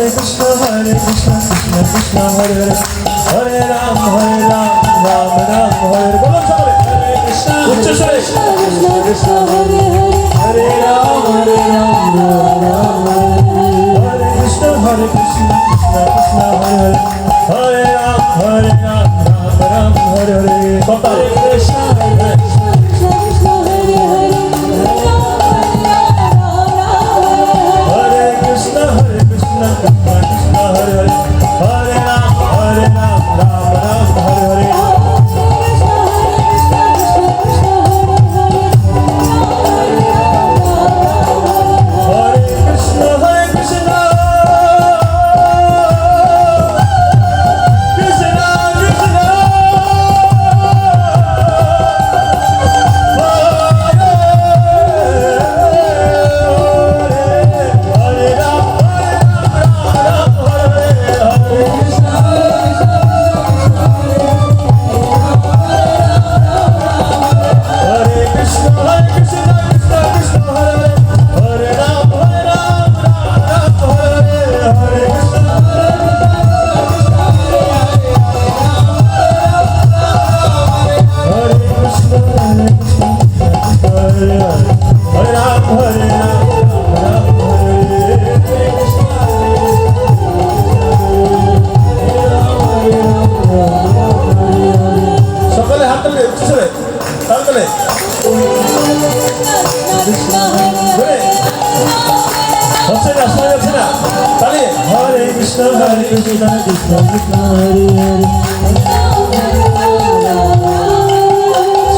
Krishna Krishna Hare Hare, Hare Ram Ram Ram Hare Hare. বলুন সকলে হরে কৃষ্ণ উচ্চ স্বরে Krishna Krishna Hare Hare, হরে রাম রাম রাম হরে কৃষ্ণ কৃষ্ণ কৃষ্ণ হরে হরে, হরে রাম রাম রাম হরে হরে। কপাল কৃষ্ণ হরে Krishna Krishna Hare Hare, হরে কৃষ্ণ কৃষ্ণ কৃষ্ণ হরে হরে, হরে রাম রাম রাম হরে হরে।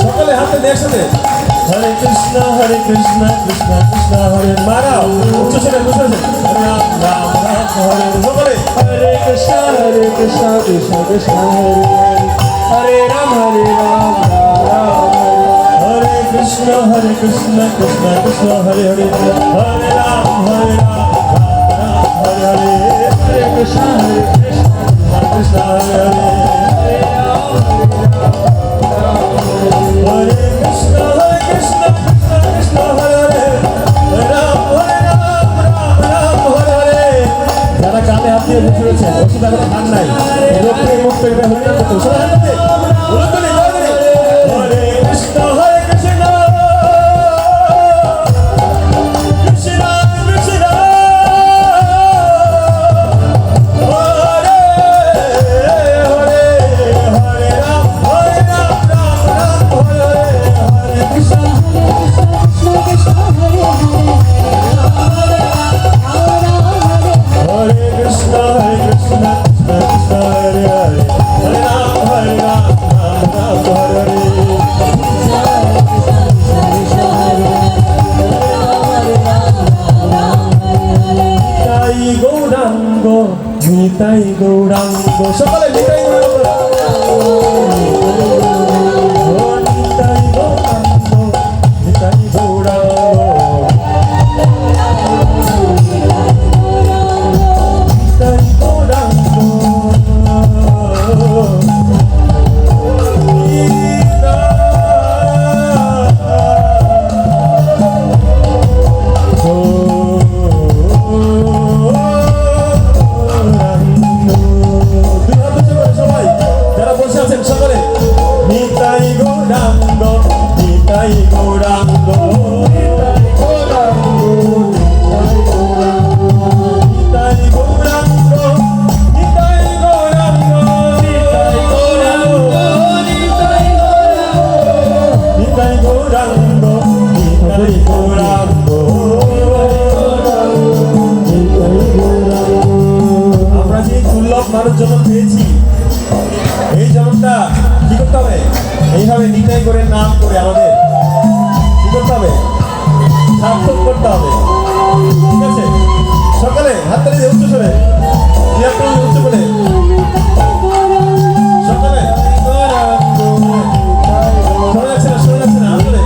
সকলে হাতে একসাথে হরে কৃষ্ণ কৃষ্ণ কৃষ্ণ হরে মারাও উচ্চ স্বরে উচ্চ স্বরে হরে রাম রাম রাম হরে সকলে হরে কৃষ্ণ কৃষ্ণ কৃষ্ণ হরে হরে রাম রাম রাম হরে কৃষ্ণ কৃষ্ণ কৃষ্ণ হরে হরে, হরে রাম রাম রাম হরে হরে, হরে কৃষ্ণ কৃষ্ণ হরে হরে, হরে কৃষ্ণ কৃষ্ণ কৃষ্ণ হরে হরে, হরে রাম রাম হরে হরে। যারা কানে হাত দিয়ে বসে রয়েছেন ওষুধ এখন খান নাই, রোগ থেকে মুক্ত হয়ে হরিনাম করতে সবাই হাত দিয়ে বলুন তো হরে কৃষ্ণ কৃষ্ণ কৃষ্ণ কৃষ্ণ হরে হরে, হরে রাম রাম রাম হরে হরে, হরে কৃষ্ণ Krishna Hare Hare, হরে কৃষ্ণ কৃষ্ণ কৃষ্ণ হরে হরে, হরে রাম রাম রাম হরে হরে। নিতাই গৌরাঙ্গ নিতাই গৌরাঙ্গ সকলে নিতাই গৌরাঙ্গ, ও নিতাই গৌরাঙ্গ নিতাই গৌরাঙ্গ, নিতাই গৌরাঙ্গ সবাই যারা বসে আছেন সকলে নিতাই গৌরাঙ্গ নিতাই গৌরাঙ্গ নিতাই গৌরাঙ্গ নিতাই গৌরাঙ্গ নিতাই গৌরাঙ্গ নিতাই গৌরাঙ্গ নিতাই গৌরাঙ্গ। আমরা যে দুর্লভ মানুষ জন্ম পেয়েছি, এই জন্মটা কি করতে হবে? এইভাবে নিতাই করে নাম করে আমাদের কি করতে হবে? সার্থক করতে হবে। ঠিক আছে, সকালে হাত তালি দিয়ে উচ্চ স্বরে উচ্চ করে সকালে শোনা যাচ্ছে না, শোনা যাচ্ছে না আসলে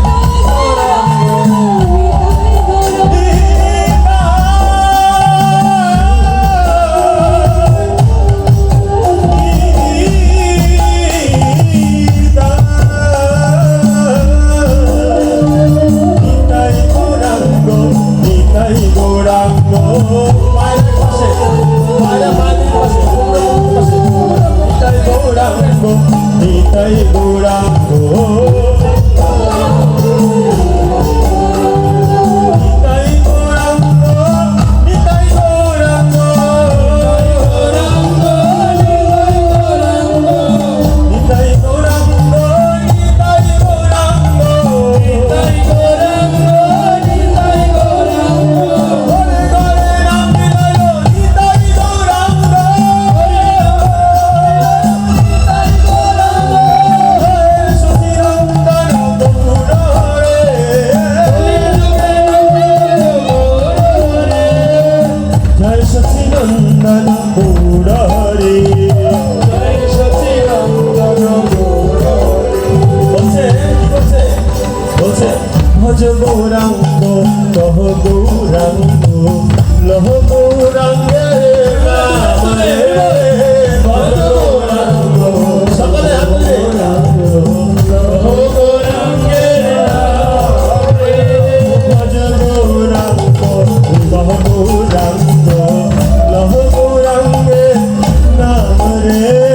নিতাই গৌরাঙ্গ পায়ের পাশে গৌরাঙ্গ লহ গৌরাঙ্গ লহ গৌরাঙ্গে নাম রে ভজ গৌরাঙ্গ সকলে হাত তুলে লহ গৌরাঙ্গে নাম রে ভজ গৌরাঙ্গ লহ গৌরাঙ্গ লহ গৌরাঙ্গে নাম রে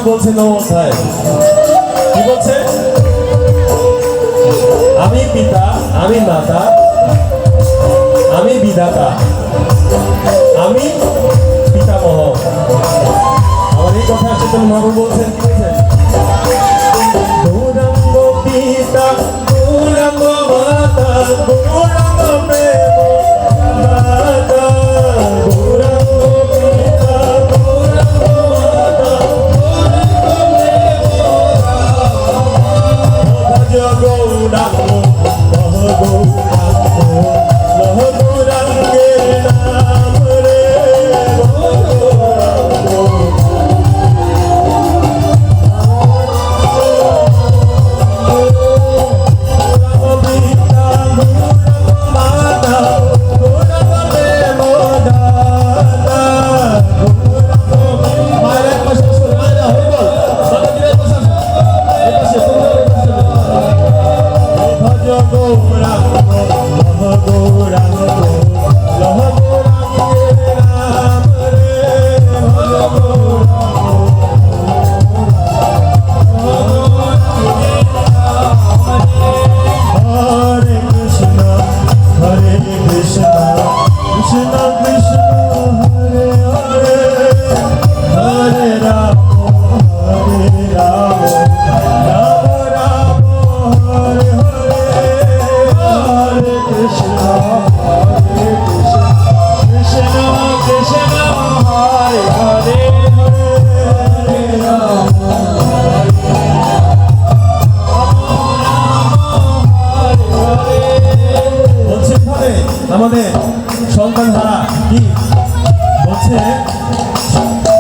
বলছে নমস্কার কি বলছে আমি পিতা আমি মাতা আমি বিধাতা আমি পিতামহ আমার এই কথা চেতন মহাপ্রভু বলছেন কি বলছেন গৌরাঙ্গ পিতা গৌরাঙ্গ মাতা গৌরাঙ্গ প্রেম মাতা গৌরাঙ্গ পিতা গৌরাঙ্গ মাতা গৌরাঙ্গ লহ গৌরাঙ্গ লহ গৌরাঙ্গে নাম রে গৌরাঙ্গ পিতা গৌরাঙ্গ মাতা গৌরাঙ্গ প্রেম দাতা গৌরাঙ্গ মায়ের পাশে মায়েরা হয়ে বল মাতা দিনের পাশে এই পাশে ভজ গৌরাঙ্গ লহ গৌরাঙ্গ লহ গৌরাঙ্গে নাম রে ভজ হরে কৃষ্ণ হরে কৃষ্ণ কৃষ্ণ কৃষ্ণ হরে হরে হরে রাম রাম রাম হরে হরে হরে কৃষ্ণ কৃষ্ণ কৃষ্ণ হরে হরে হরে রাম বলছে ফলে আমাদের সন্তান হারা কি বলছে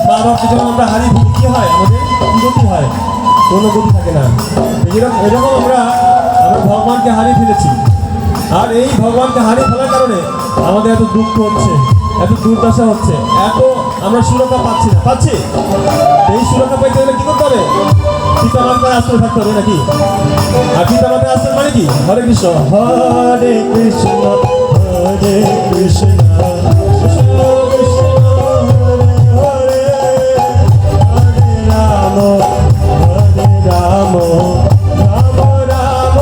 মা বাবাকে যখন আমরা হারিয়ে ফেলি কি হয় আমাদের গতি হয় কোনো গতি থাকে না এরকম আমরা ভগবানকে হারিয়ে ফেলেছি আর এই ভগবানকে হারিয়ে ফেলার কারণে আমাদের এত দুঃখ হচ্ছে এত দুর্দশা হচ্ছে এত আমরা সুরক্ষা পাচ্ছি না, পাচ্ছি? এই সুরক্ষা পাইতে গেলে কি করতে হবে? পিতা মাতার আশ্রয় থাকতে হবে নাকি? আর পিতা মাতার আশ্রয় মানে কি? হরে কৃষ্ণ, হরে কৃষ্ণ, হরে কৃষ্ণ, কৃষ্ণ কৃষ্ণ, হরে হরে, হরে রাম, হরে রাম, রাম রাম,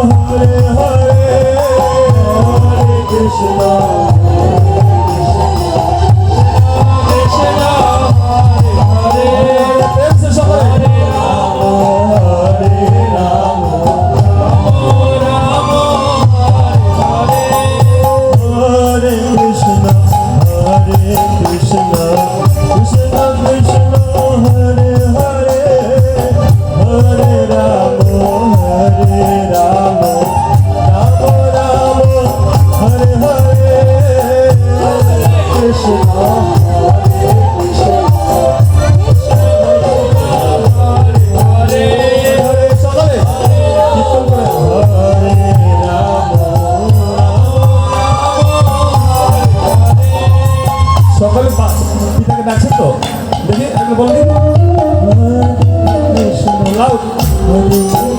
হরে হরে, হরে কৃষ্ণ, সকলে পিতাকে ডাকছেন তো? দেখি একবার বলে দিন, লাউড,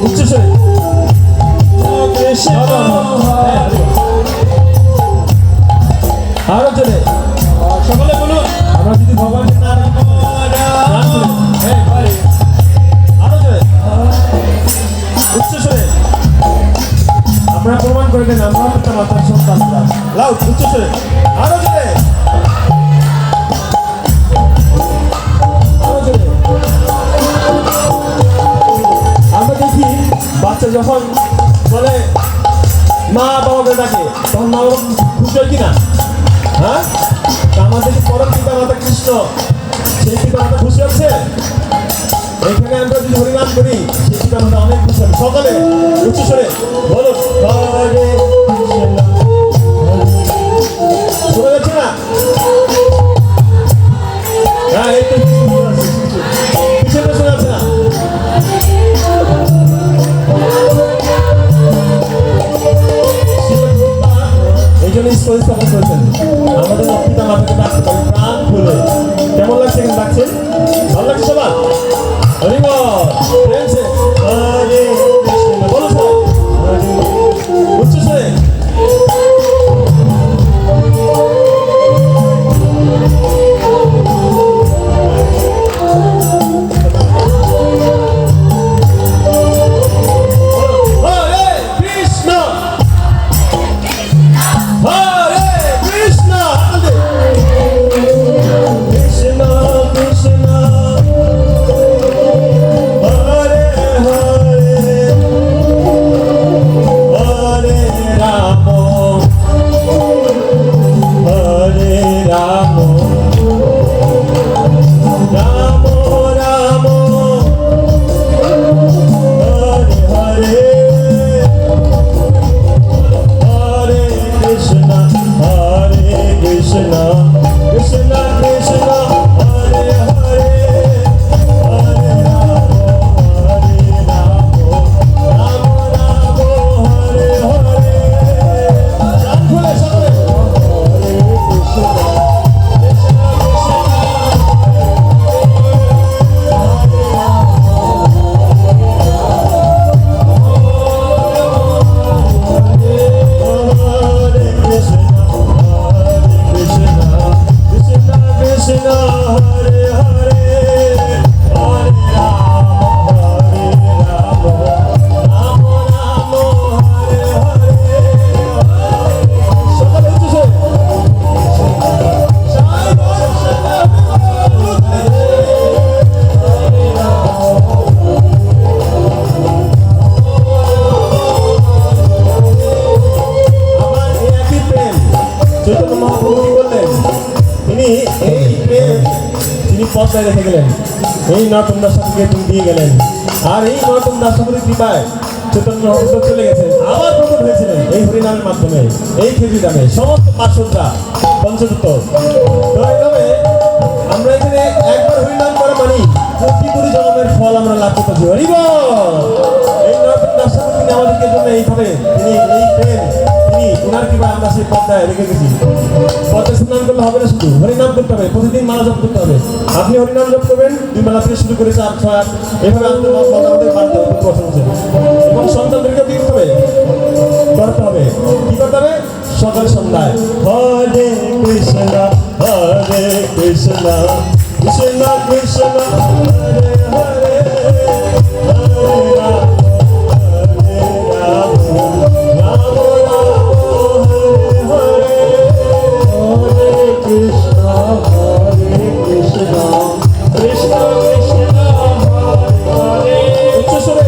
উচ্চস্বরে, আরো জোরে সকলে বলুন। আমরা যদি ভগবানকে না আরো জোরে, উচ্চস্বরে, আমরা প্রমাণ করে দেন আমরা পিতা মাতার সন্তান। লাউড, উচ্চস্বরে, আরো জোরে, আমরা দেখি বাচ্চা যখন বলে মা বাবাকে ডাকে তখন মা বাবা খুশি হয় কিনা? হ্যাঁ, আমাদের পরম পিতা মাতা কৃষ্ণ, সেই পিতা মাতা খুশি হচ্ছে। এখানে আমরা যদি হরিনাম করি সেই পিতা মাতা অনেক খুশি হবে। সকালে উচ্চস্বরে বলুন, হরে কৃষ্ণ, শোনা যাচ্ছে না? হ্যাঁ, এই তো পিছনে শোনা যাচ্ছে না? এই জন্য স্কুল স্থাপন করেছেন আমাদের পিতা মাতাকে ডাকতে পারি প্রাণ খুলে। কেমন লাগছে এখানে ডাকছেন? ভালো লাগছে সবার? হরি বল, প্রেম সে হরে কৃষ্ণ বলো সবাই, উচ্চস্বরে। পর্দায় রেখে গেলেন, এই নতুন দর্শককে তিনি দিয়ে গেলেন। আর এই নতুন দর্শকের কৃপায় চৈতন্য মহাপ্রভু চলে গেছেন, আবার প্রকট হয়েছিলেন এই হরিনামের মাধ্যমে, এই খেজুর দামে সমস্ত পার্শ্বদরা পঞ্চদত্ত। তো এইভাবে আমরা এখানে একবার হরিনাম করা মানি কোটি কোটি জন্মের ফল আমরা লাভ করতে পারি। হরি বল। এই নতুন দর্শক তিনি আমাদেরকে জন্য এইভাবে তিনি এই প্রেম তিনি ওনার কৃপায় আমরা সেই পর্দায় রেখে গেছি। পর্দায় নাম করলে হবে না, শুধু হরিনাম করতে হবে, প্রতিদিন মালা জপ করতে হবে। আপনি হরিনাম জপ করবেন 2 বেলা থেকে শুরু করে 4, 6, 8 এভাবে আপনি আমাদের বাড়তে হবে প্রতি বছর বছর। এবং সন্তানদেরকে কি করতে হবে, করতে হবে, কি করতে হবে, সকাল সন্ধ্যায় হরে কৃষ্ণ হরে কৃষ্ণ কৃষ্ণ কৃষ্ণ হরে হরে হরে রাম হরে রাম রাম রাম হরে হরে কৃষ্ণ কৃষ্ণ কৃষ্ণ হরে হরে উচ্চস্বরে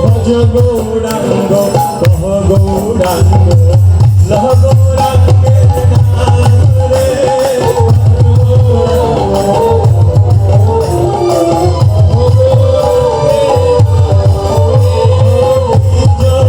ভজ গৌরাঙ্গ কহ গৌরাঙ্গ লহ গৌরাঙ্গের নাম রে জন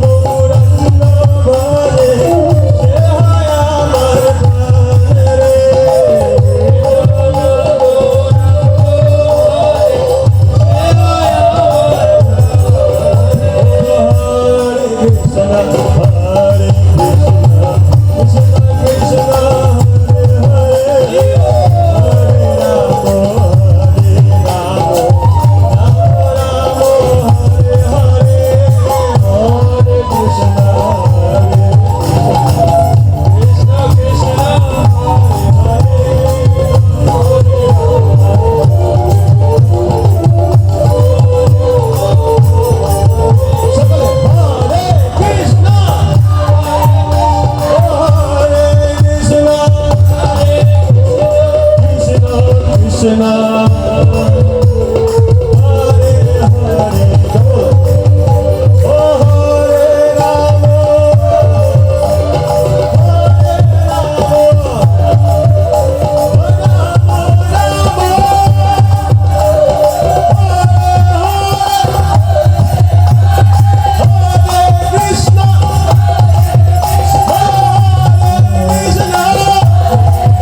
গৌরাঙ্গ বলে সে হয়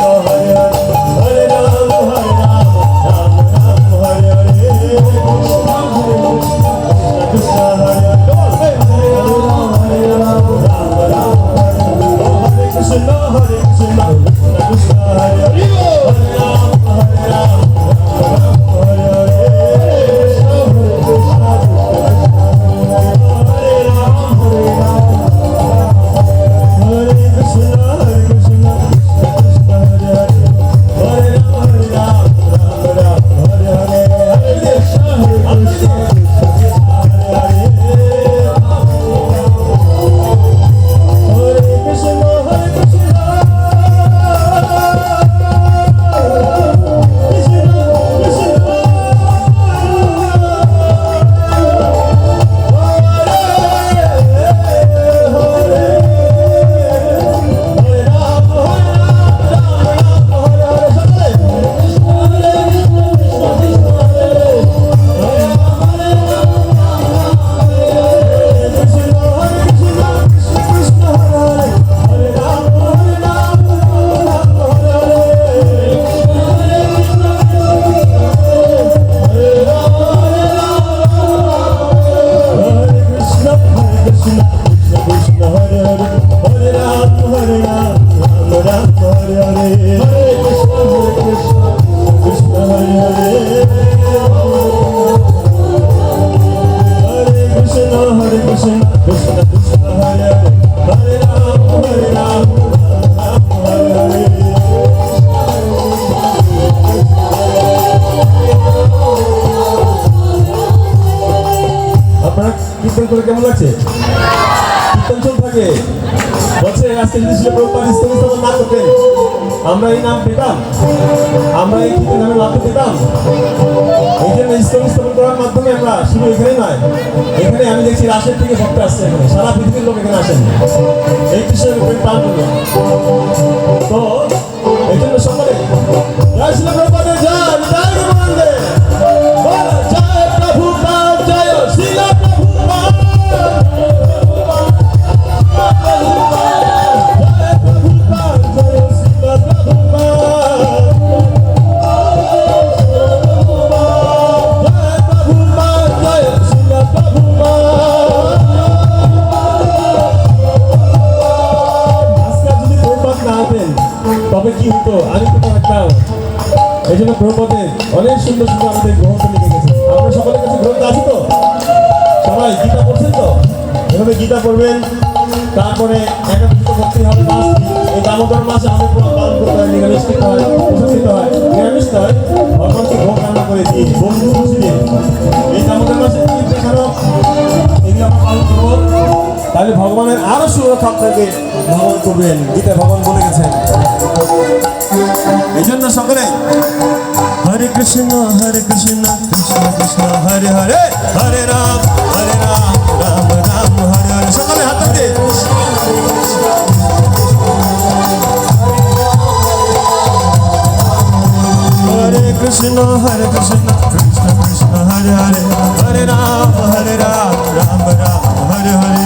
আমার প্রাণ রে Krishna Hare Hare Oh Hare Rama Hare Rama Hare Krishna Hare Krishna, Krishna Krishna, Hare Hare, Hare Rama, Rama Rama, Hare Hare, Krishna Krishna, Hare Hare, Hare Rama, Rama Rama, Hare Krishna, Krishna Krishna, Hare Hare, Hare Rama, Rama Rama, Hare Hare, Krishna Krishna, Hare Rama, Hare Krishna. কীর্তন করে কেমন লাগছে? কীর্তন চল থাকে বলছে আজকে যদি ছিল প্রভুপাদ স্তোত্র স্থাপন না করতেন আমরা এই নাম পেতাম, আমরা এই কীর্তন নামে লাভ পেতাম। এই জন্য স্তোত্র স্থাপন করার মাধ্যমে আমরা শুভ শুধু এখানে নয়, এখানে আমি দেখছি রাশিয়ার থেকে ভক্ত আসছে, এখানে সারা পৃথিবীর লোক এখানে আসেন এই কৃষ্ণের প্রেম পান করলো। তো এই জন্য সকলে জয় শ্রী প্রভুপাদ, জয় জয় গোবিন্দে, জয় প্রভুপাদ, জয় শ্রীল প্রভুপাদ, জয় প্রভুপাদ, জয় শ্রীল প্রভুপাদ, জয় প্রভুপাদ, জয় শ্রীল প্রভুপাদ। আজকে যদি প্রভুপাদ না হতেন তবে কি হতো আমি তো থাকতাম। এই জন্য প্রভুপাদের অনেক সুন্দর সুন্দর আমাদের গ্রন্থ লিখে গেছে। আপনার সকলের কাছে গ্রন্থ আছে তো? সবাই গীতা পড়ছেন তো? এভাবে গীতা পড়বেন, তারপরে একাদশীতে ভক্তি হবে মাস। এই দামোদর মাসে আমাদের পালন করতে হয়, নিরামিষ খেতে হয়, ওষুধ খেতে হয়, নিরামিষ নয়, ভগবানকে ভোগ রান্না করে দিই, বন্ধু খুশি দিন। এই দামোদর মাসে দেখানো এগুলো আমরা পালন করবো, তাহলে ভগবানের আরো সুরক্ষা আপনাকে ভগবান করবেন, গীতা ভগবান বলে গেছেন। এই জন্য সকলে হরে কৃষ্ণ কৃষ্ণ কৃষ্ণ হরে হরে, হরে রাম রাম রাম হরে হরে। সকলে হাত দিয়ে হরে কৃষ্ণ কৃষ্ণ কৃষ্ণ হরে হরে, হরে রাম রাম রাম হরে হরে।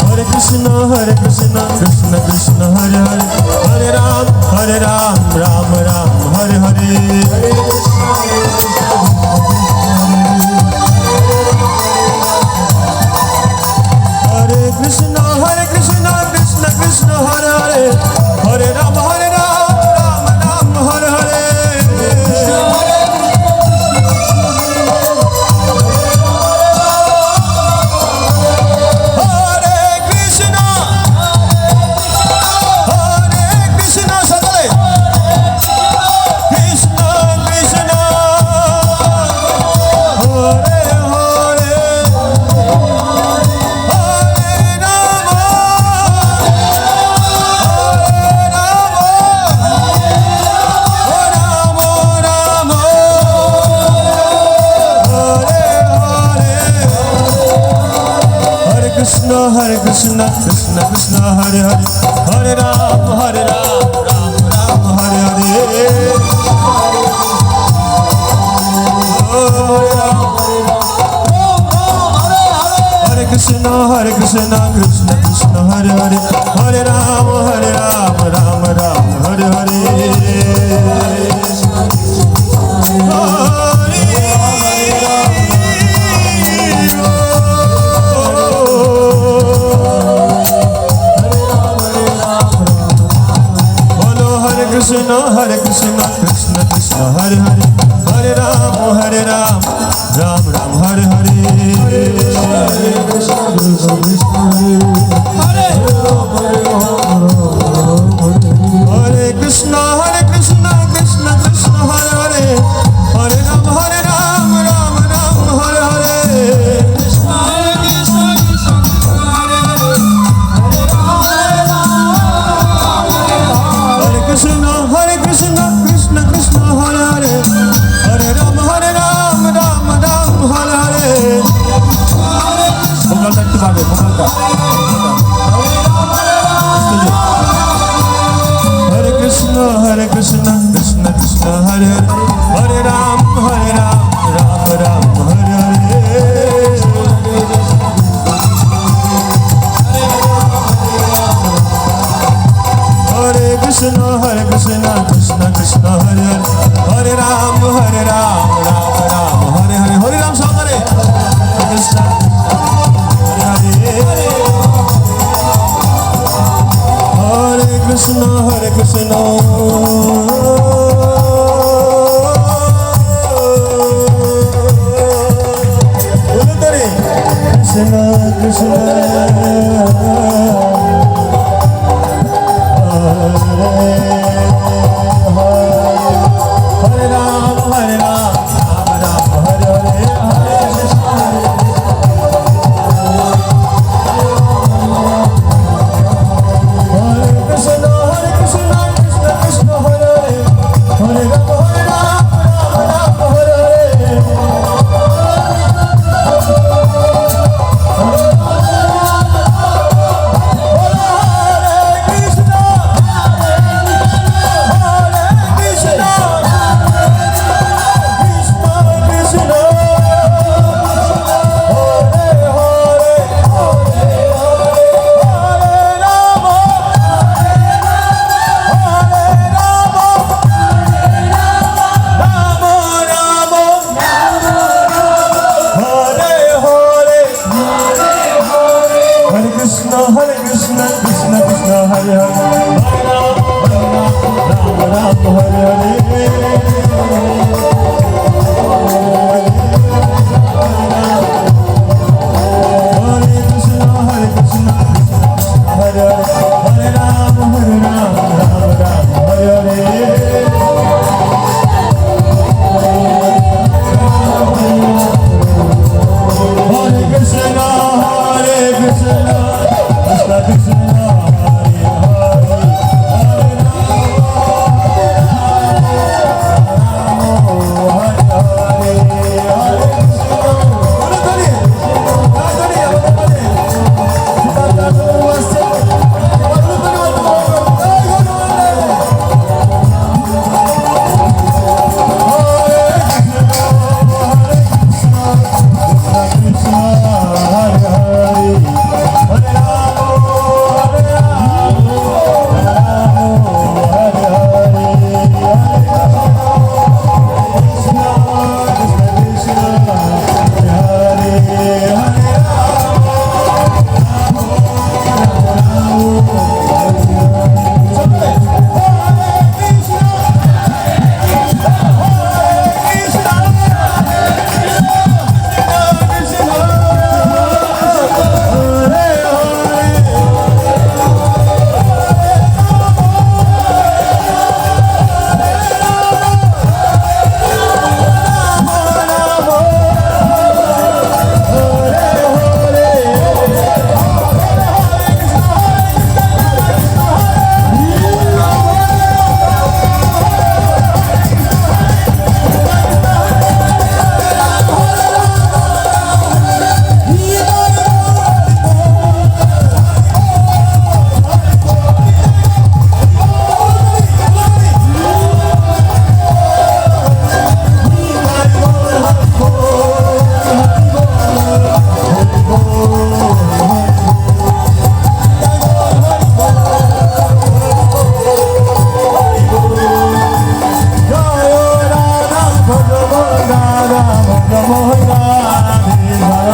হরে কৃষ্ণ কৃষ্ণ কৃষ্ণ হরে হরে, হরে রাম রাম রাম হরে হরে। হরে কৃষ্ণ কৃষ্ণ কৃষ্ণ হরে হরে, হরে Ram Ram Ram Hare Hare. Hare Krishna Krishna Krishna Hare Hare, Hare Ram Ram Ram Hare Hare। Hare Krishna Krishna Krishna Hare Hare, Hare Ram Ram Ram Hare Hare। Hare Krishna Krishna Krishna Hare Hare, Hare Ram Ram Ram Hare Hare। Hare Krishna Krishna Krishna Hare Hare, Hare Krishna Krishna Krishna Hare Hare, Hare Ram Ram Ram Hare Hare। Hare Krishna Krishna Krishna Hare Hare, Hare Ram Ram Ram Hare Hare। ভোকালটা একটু বাড়বে, ভোকালটা। Hare Krishna Krishna Krishna Hare Hare, Hare Ram Ram Ram Hare Hare। Hare Krishna Krishna Krishna Hare Hare, Hare Ram Ram Ram Hare Hare। Hare Ram সকলে, Krishna Hare Hare, Hare Krishna Krishna। Krishna Krishna Hare Ram Ram Hare Hare, Hare Krishna Krishna Krishna Krishna Krishna Krishna Hare Hare Hare Rama Rama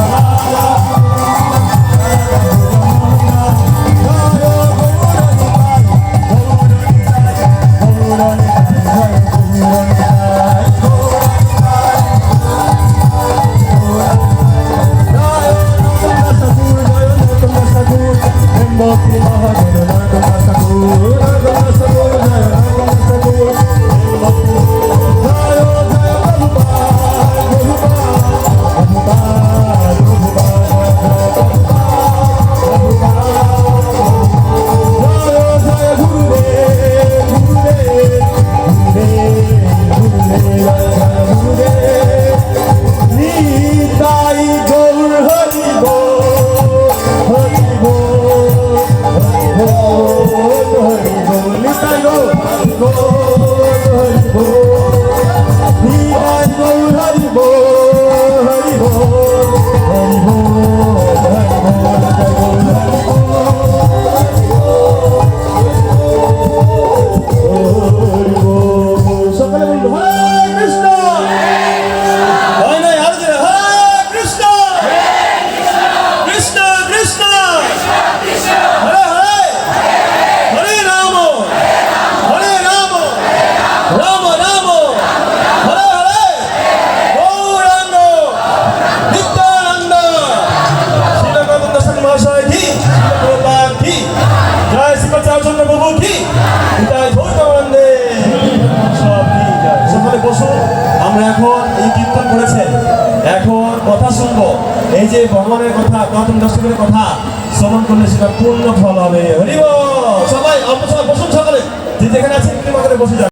Hare এই যে ভগবানের কথা গৌতম দর্শকের কথা শ্রবণ করলে সেটা পূর্ণ ফল হবে। হরি বল। সবাই বসুন, সকালে যে যেখানে আছেন বসে যান।